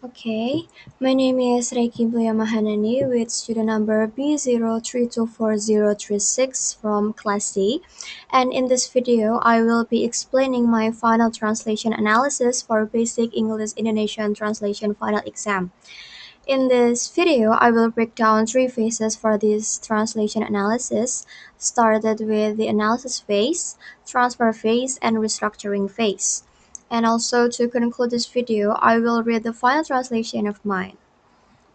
Okay, my name is Reiki Mahanani with student number B03240036 from Class C. And in this video, I will be explaining my final translation analysis for Basic English Indonesian Translation final exam. In this video, I will break down three phases for this translation analysis, started with the analysis phase, transfer phase, and restructuring phase. And also to conclude this video, I will read the final translation of mine.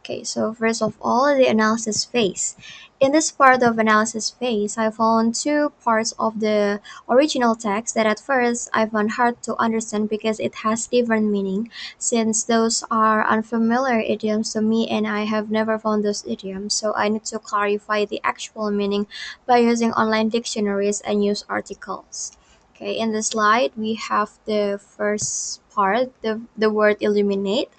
Okay, so first of all, the analysis phase. In this part of analysis phase, I found two parts of the original text that at first I found hard to understand because it has different meaning, since those are unfamiliar idioms to me and I have never found those idioms, so I need to clarify the actual meaning by using online dictionaries and news articles. Okay, in the slide, we have the first part, the word illuminate.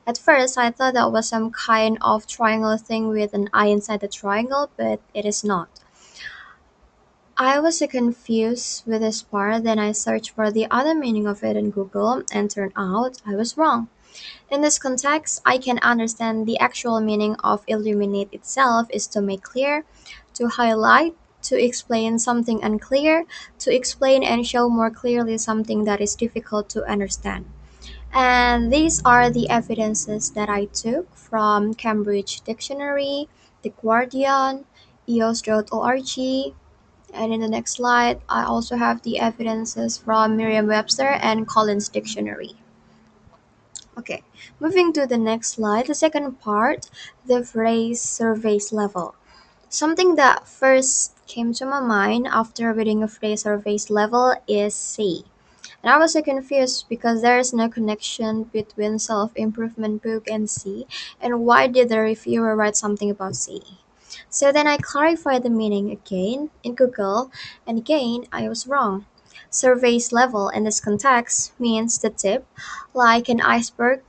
At first, I thought that was some kind of triangle thing with an eye inside the triangle, but it is not. I was so confused with this part, then I searched for the other meaning of it in Google, and turned out I was wrong. In this context, I can understand the actual meaning of illuminate itself is to make clear, to highlight, to explain something unclear, to explain and show more clearly something that is difficult to understand. And these are the evidences that I took from Cambridge Dictionary, The Guardian, eos.org, and in the next slide, I also have the evidences from Merriam-Webster and Collins Dictionary. Okay, moving to the next slide, the second part, the phrase surface level. Something that first came to my mind after reading a phrase surface level is sea. And I was so confused because there is no connection between self-improvement book and sea, and why did the reviewer write something about sea? So then I clarified the meaning again in Google, and again I was wrong. Surface level in this context means the tip, like an iceberg,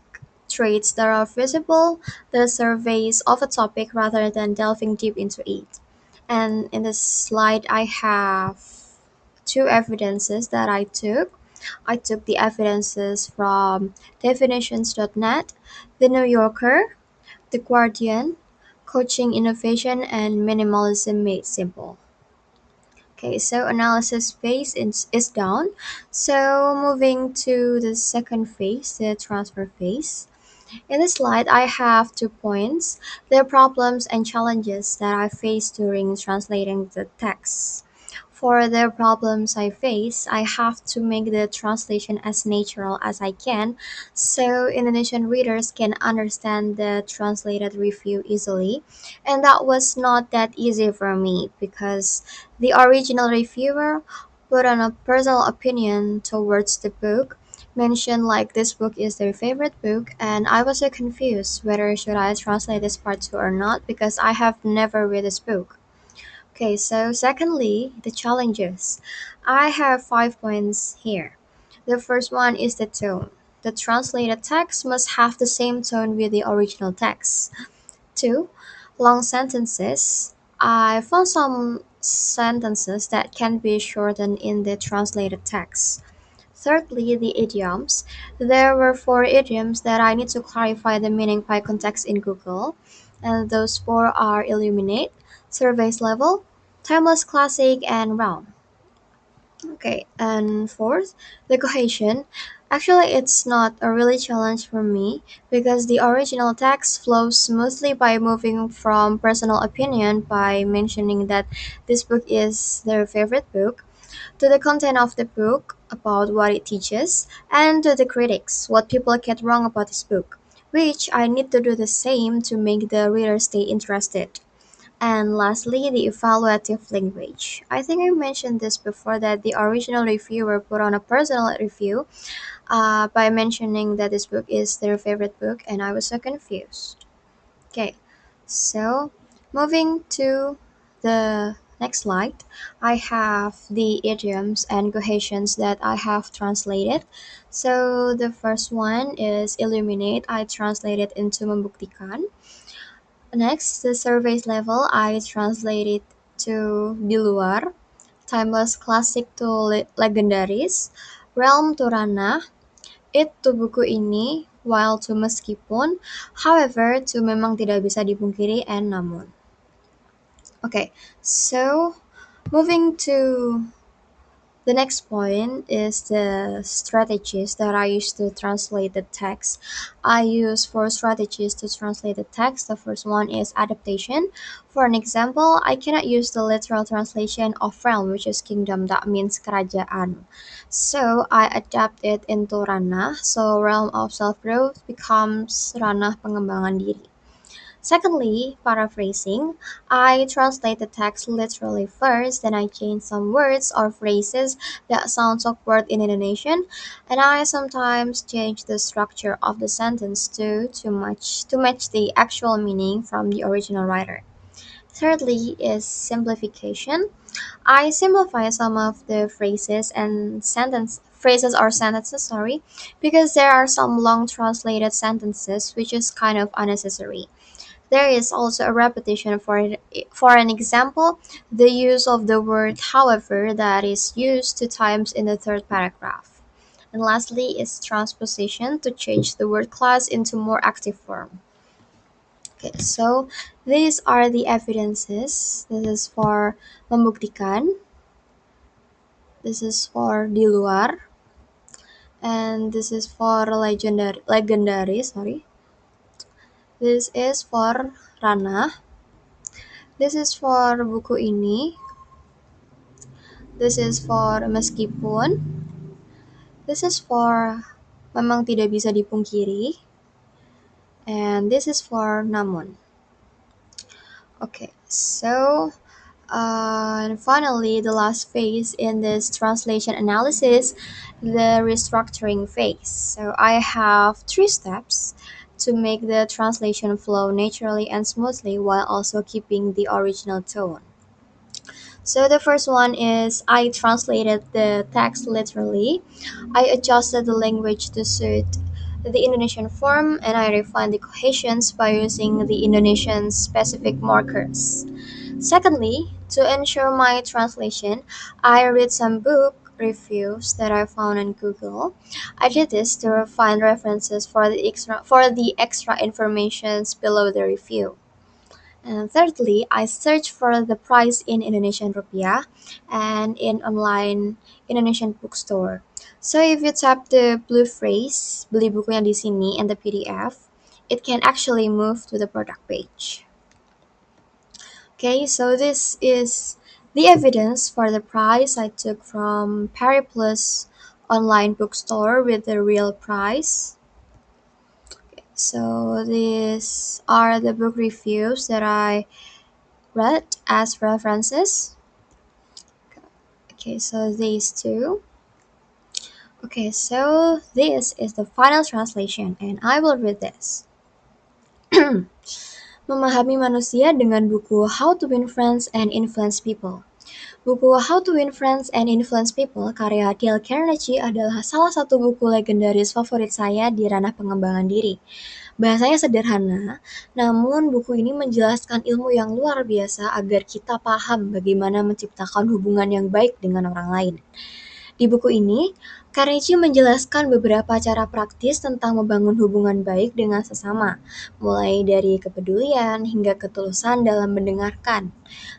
traits that are visible, the surface of a topic rather than delving deep into it. And in this slide, I have two evidences that I took. I took the evidences from definitions.net, The New Yorker, The Guardian, Coaching Innovation, and Minimalism Made Simple. Okay, so analysis phase is done. So moving to the second phase, the transfer phase. In this slide, I have 2 points, the problems and challenges that I faced during translating the text. For the problems I face, I have to make the translation as natural as I can so Indonesian readers can understand the translated review easily. And that was not that easy for me because the original reviewer put on a personal opinion towards the book, mentioned like this book is their favorite book, and I was so confused whether should I translate this part too or not because I have never read this book. Okay, so secondly, the challenges. I have 5 points here. The first one is the tone. The translated text must have the same tone with the original text. Two, long sentences. I found some sentences that can be shortened in the translated text. Thirdly, the idioms. There were 4 idioms that I need to clarify the meaning by context in Google, and those 4 are illuminate, surface level, timeless classic, and realm. Okay, and fourth, the cohesion. Actually, it's not a really challenge for me because the original text flows smoothly by moving from personal opinion by mentioning that this book is their favorite book to the content of the book about what it teaches, and to the critics, what people get wrong about this book, which I need to do the same to make the reader stay interested. And lastly, the evaluative language. I think I mentioned this before that the original reviewer put on a personal review by mentioning that this book is their favorite book, and I was so confused. Okay, so moving to the next slide, I have the idioms and cohesions that I have translated. So the first one is illuminate. I translated into membuktikan. Next, the surface level, I translated to di luar. Timeless classic to legendaris. Realm to ranah. It to buku ini. while to meskipun, however, to memang tidak bisa dipungkiri, and namun. Okay, so moving to the next point is the strategies that I use to translate the text. I use four strategies to translate the text. The first one is adaptation. For an example, I cannot use the literal translation of realm, which is kingdom, that means kerajaan. So I adapt it into ranah. So realm of self-growth becomes ranah pengembangan diri. Secondly, paraphrasing. I translate the text literally first, then I change some words or phrases that sound awkward in Indonesian, and I sometimes change the structure of the sentence to match the actual meaning from the original writer. Thirdly is simplification. I simplify some of the phrases or sentences, because there are some long translated sentences which is kind of unnecessary. There is also a repetition for an example, the use of the word however that is used two times in the third paragraph. And lastly is transposition to change the word class into more active form. Okay, so these are the evidences. This is for membuktikan, this is for di luar, and this is for legendary. This is for ranah. This is for buku ini. This is for meskipun. This is for memang tidak bisa dipungkiri. And this is for namun. Okay, so and finally, the last phase in this translation analysis, the restructuring phase. So I have three steps to make the translation flow naturally and smoothly while also keeping the original tone. So the first one is I translated the text literally. I adjusted the language to suit the Indonesian form and I refined the cohesions by using the Indonesian specific markers. Secondly, to ensure my translation, I read some book reviews that I found on Google. I did this to find references for the extra informations below the review. And thirdly, I search for the price in Indonesian rupiah and in online Indonesian bookstore. So if you tap the blue phrase, beli bukunya di sini in the PDF, it can actually move to the product page. Okay, so this is the evidence for the price I took from Periplus online bookstore with the real price. So these are the book reviews that I read as references. Okay, so these two. Okay, so this is the final translation and I will read this. Memahami manusia dengan buku How to Win Friends and Influence People. Buku How to Win Friends and Influence People karya Dale Carnegie adalah salah satu buku legendaris favorit saya di ranah pengembangan diri. Bahasanya sederhana, namun buku ini menjelaskan ilmu yang luar biasa agar kita paham bagaimana menciptakan hubungan yang baik dengan orang lain. Di buku ini, Carnegie menjelaskan beberapa cara praktis tentang membangun hubungan baik dengan sesama, mulai dari kepedulian hingga ketulusan dalam mendengarkan.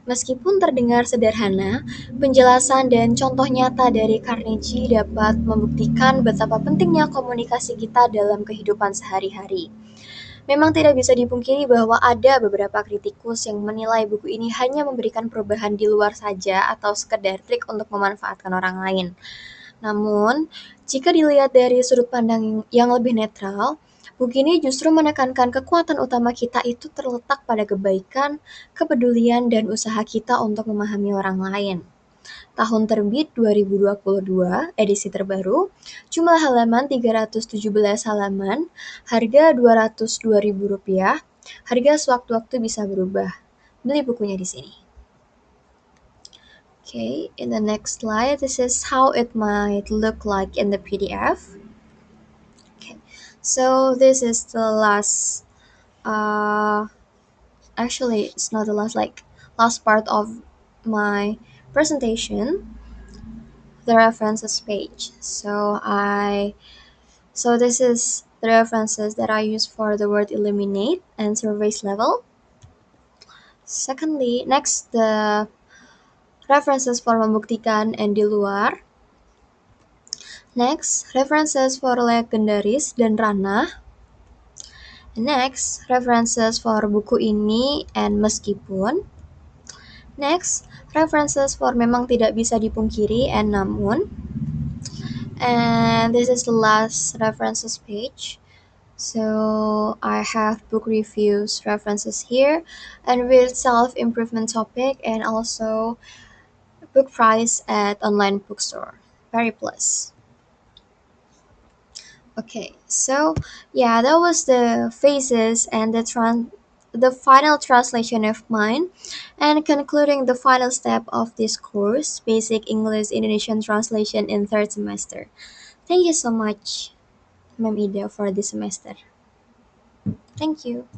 Meskipun terdengar sederhana, penjelasan dan contoh nyata dari Carnegie dapat membuktikan betapa pentingnya komunikasi kita dalam kehidupan sehari-hari. Memang tidak bisa dipungkiri bahwa ada beberapa kritikus yang menilai buku ini hanya memberikan perubahan di luar saja atau sekedar trik untuk memanfaatkan orang lain. Namun, jika dilihat dari sudut pandang yang lebih netral, buku ini justru menekankan kekuatan utama kita itu terletak pada kebaikan, kepedulian, dan usaha kita untuk memahami orang lain. Tahun terbit 2022, edisi terbaru, jumlah halaman 317 halaman, harga Rp202.000, harga sewaktu-waktu bisa berubah. Beli bukunya di sini. Okay, in the next slide, this is how it might look like in the PDF. Okay, so this is the last, actually it's not the last part of my presentation, the references page. So this is the references that I use for the word eliminate and surface level. Secondly, next the references for membuktikan and di luar. Next, references for legendaris dan ranah. Next, references for buku ini and meskipun. Next, references for memang tidak bisa dipungkiri and namun. And this is the last references page. So I have book reviews references here and with self-improvement topic and also book price at online bookstore. Very plus. Okay, so yeah, that was the phases and the final translation of mine, and concluding the final step of this course, Basic English Indonesian Translation in third semester. Thank you so much, Ma'am Ida, for this semester. Thank you.